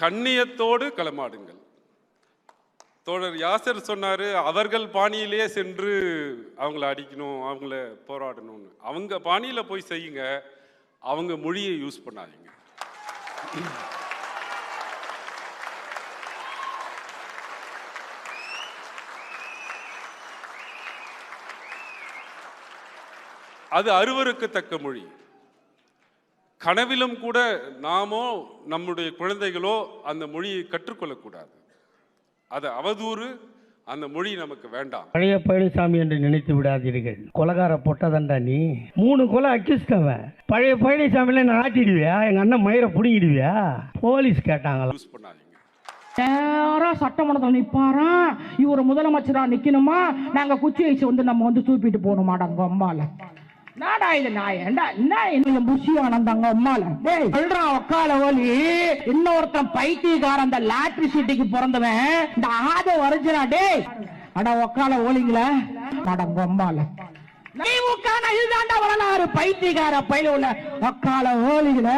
கண்ணியத்தோடு களமாடுங்கள். தோழர் யாசர் சொன்னாரு, அவர்கள் பாணியிலே சென்று அவங்கள அடிக்கணும், அவங்கள போராடணும்னு. அவங்க பாணியில போய் செய்யுங்க, அவங்க மொழியை யூஸ் பண்ணாதீங்க. அது அருவருக்கத்தக்க மொழி. கனவிலும் கூட நாமோ நம்முடைய குழந்தைகளோ அந்த மொழியை கற்றுக்கொள்ளக்கூடாது. அது அவதூறு, அந்த மொழி நமக்கு வேண்டாம். பழைய பழனிசாமி என்று நினைத்து விடாதீர்கள். கொலகார பொட்டதண்டா நீ. 3 கொலை அக்கிஸ்டவன். பழைய பழனிசாமியில நான் ஆட்டிடுவியா? எங்க அண்ணன் மயிரை புடிங்கிடுவியா? போலீஸ் கேட்டாங்களா? யூஸ் பண்ணாதீங்க. நேரா சட்டமன்றத்தில் நிற்பாரா, இவர் முதலமைச்சரா நிக்கணுமா, நாங்க குச்சி வச்சு வந்து நம்ம வந்து தூப்பிட்டு போகணுமாடாங்க அம்மால. நாடா இது நாயண்டா என்ன புஷி ஆனந்தாங்க அம்மால. டேய் சொல்றான் ஒக்கால ஓலி, இன்னொருத்தன் பைத்தியக்காரன் அந்த லாட்ரி சீட்டுக்கு பிறந்தவன் இந்த ஆத வரைஞ்சினா. டேய் அட ஒக்கால ஓலிங்கள அடங்க அம்மால. இதுதாண்டா வரலாறு. பைத்தியக்கார பயில உள்ள ஒக்கால ஓலிகள